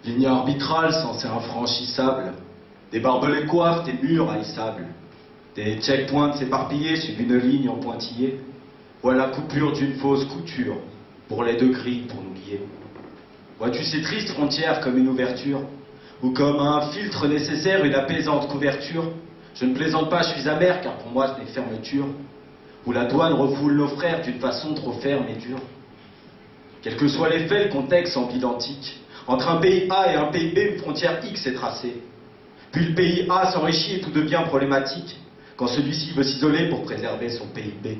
Ligne arbitrale censée infranchissable, des barbelés coiffent, des murs haïssables, des checkpoints s'éparpillés suivent une ligne en pointillé. Voilà coupure d'une fausse couture, pour les deux grilles pour nous lier. Vois-tu ces tristes frontières comme une ouverture, ou comme un filtre nécessaire, une apaisante couverture? Je ne plaisante pas, je suis amer, car pour moi ce n'est fermeture, où la douane refoule nos frères d'une façon trop ferme et dure. Quels que soient les faits, le contexte semble identique. Entre un pays A et un pays B, une frontière X est tracée. Puis le pays A s'enrichit et tout devient problématique, quand celui-ci veut s'isoler pour préserver son pays B.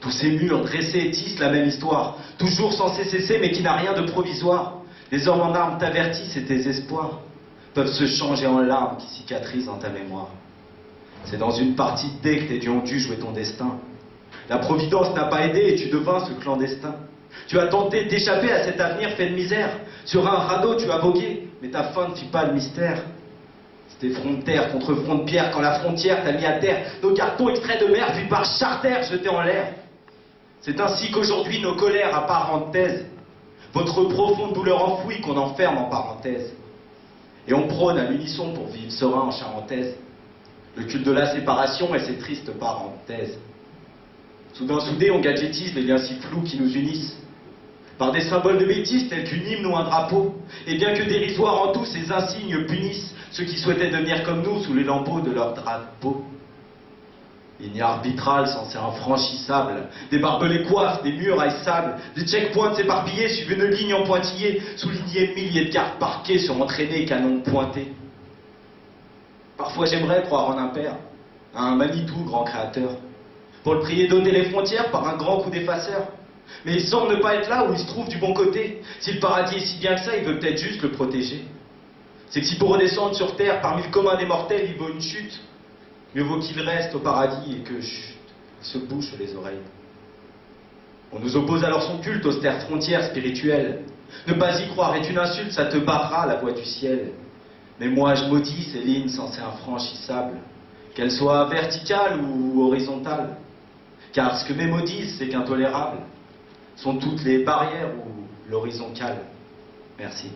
Tous ces murs dressés tissent la même histoire, toujours censés cesser mais qui n'a rien de provisoire. Les hommes en armes t'avertissent et tes espoirs peuvent se changer en larmes qui cicatrisent dans ta mémoire. C'est dans une partie de dés que tes dieux ont dû jouer ton destin. La providence n'a pas aidé et tu devins ce clandestin. Tu as tenté d'échapper à cet avenir fait de misère. Sur un radeau tu as vogué, mais ta fin ne fit pas le mystère. C'était front de terre contre front de pierre quand la frontière t'a mis à terre. Nos cartons extraits de mer puis par charter jetés en l'air. C'est ainsi qu'aujourd'hui nos colères à parenthèse, votre profonde douleur enfouie qu'on enferme en parenthèse. Et on prône à l'unisson pour vivre serein en charentaise le culte de la séparation et ses tristes parenthèses. Soudain soudés, on gadgetise les liens si flous qui nous unissent par des symboles de bêtises tels qu'une hymne ou un drapeau. Et bien que dérisoires en tout, ces insignes punissent ceux qui souhaitaient devenir comme nous sous les lambeaux de leur drapeau. Ligne arbitrale censée infranchissable, des barbelés coiffent, des murs haïssables, des checkpoints s'éparpillés suivent une ligne en pointillé, soulignés de milliers de gardes parqués sur entraînés canons pointés. Parfois j'aimerais croire en un père, un Manitou grand créateur, pour le prier d'ôter les frontières par un grand coup d'effaceur. Mais il semble ne pas être là où il se trouve du bon côté. Si le paradis est si bien que ça, il veut peut-être juste le protéger. C'est que si pour redescendre sur terre, parmi le commun des mortels, il vaut une chute, mieux vaut qu'il reste au paradis et que, chut, il se bouche les oreilles. On nous oppose alors son culte, austère frontière spirituelle. Ne pas y croire est une insulte, ça te barrera la voie du ciel. Mais moi je maudis ces lignes censées infranchissables, qu'elles soient verticales ou horizontales. Car ce que mes mots disent, c'est qu'intolérables sont toutes les barrières ou l'horizontale. Merci.